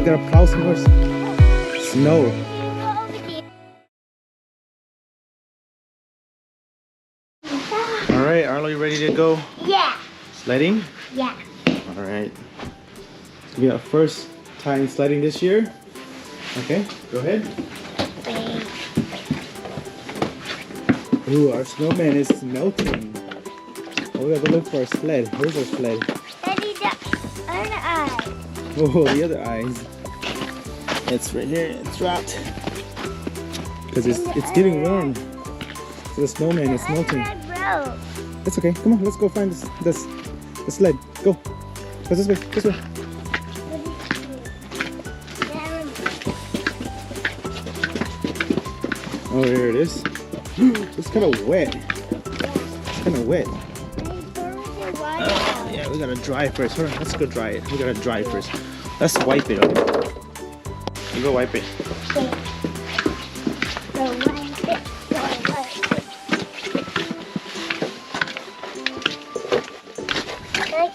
gotta plow some more snow. All right, Arlo, you ready to go? Yeah. Sledding? Yeah. All right. So we got first time sledding this year. Okay, go ahead. Ooh, our snowman is melting. Oh, we gotta look for a sled. Where's our sled? Daddy, the other eye. Oh, the other eyes. It's right here. It's wrapped. Because it's getting warm. So the snowman is melting. That's okay. Come on, let's go find the sled. Go. Go this way. This way. Oh, there it is. It's kind of wet. It's kind of wet. Yeah, we gotta dry first. Hold on, let's go dry it. We gotta dry first. Let's wipe it up. You go wipe it.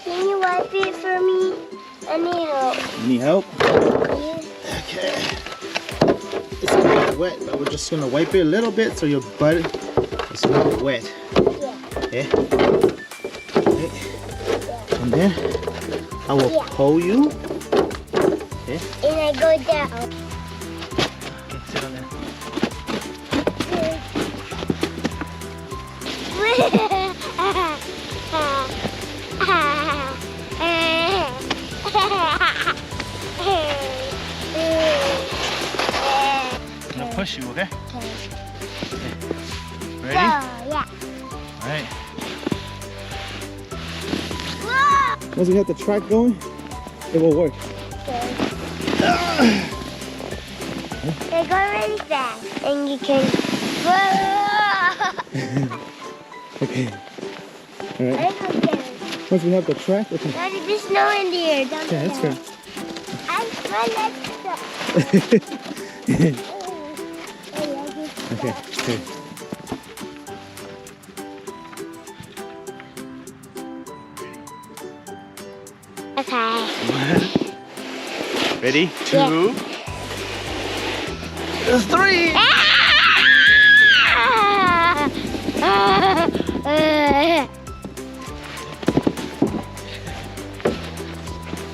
Can you wipe it for me? I need help. You need help? Yeah. Okay. It's kind of wet, but we're just gonna wipe it a little bit so your butt is not wet. Yeah. Okay. Okay. And then I will pull you. Okay. And I go down. Okay, sit on there. I'm gonna push you, okay? Okay. Ready? So, yeah. Alright. Whoa! Once we have the track going, it will work. Okay. They go really fast, and you can. Whoa! Okay. Alright. Once we have the track, okay. Daddy, there's snow in there. Don't Okay, that's good. My legs stuck. Okay, okay. Okay. Ready? 2. There's 3.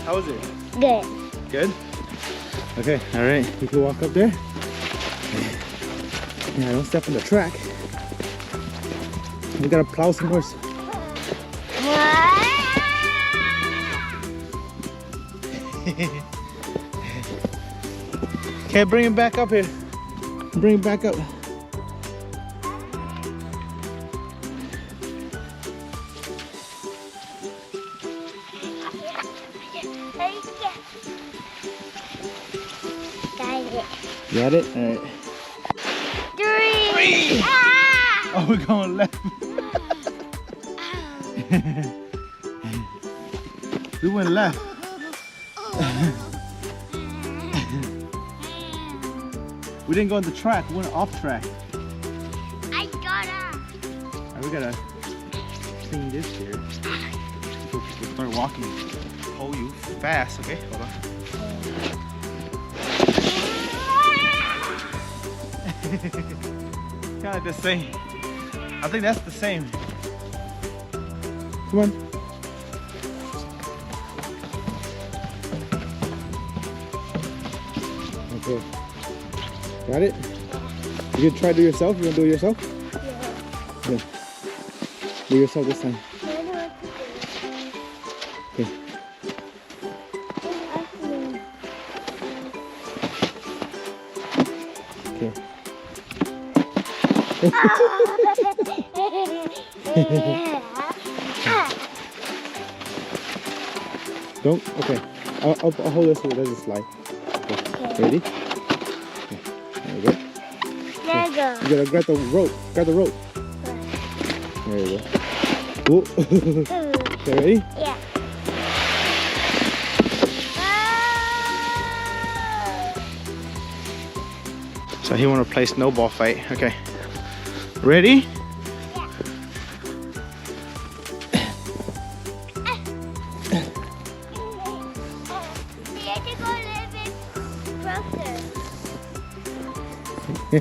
How was it? Good. Good? Okay, alright. You can walk up there. Yeah, don't step on the track. We gotta plow some more. Okay, bring him back up here. Bring him back up. Got it? Alright. 3. Ah! Oh, we're going left. We went left. We didn't go on the track, we went off track. I got up. Alright, we gotta clean this here. We'll start walking. Hold you fast, okay? Hold on. Kind of the same. I think that's the same. Come on. Okay. Got it? You gonna try to do it yourself? You gonna do it yourself? Yeah. Yeah. Do it yourself this time. Okay. Okay. Don't. Okay. I'll hold this so it doesn't slide. Okay. Ready? Okay. There we go. There you go. You gotta grab the rope. Grab the rope. There you go. Ooh. Okay, ready? Yeah. So he wanna play snowball fight. Okay. Ready? Hi.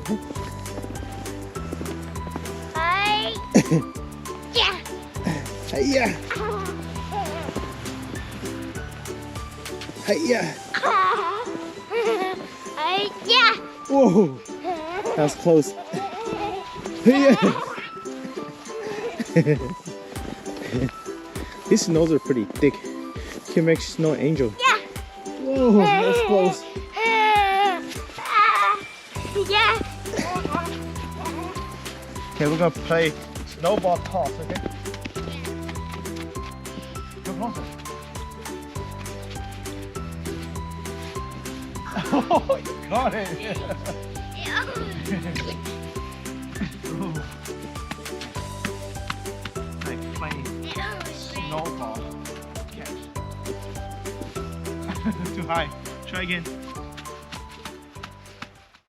Yeah. Hiya. Hiya. Hi. Yeah. Whoa. That was close. Hiya. These snows are pretty thick. You can make snow angel. Yeah. Whoa, that was close. Yeah. Okay, we're gonna play snowball toss, okay? Come closer. Oh, you got it! Like playing snowball catch. Too high. Try again.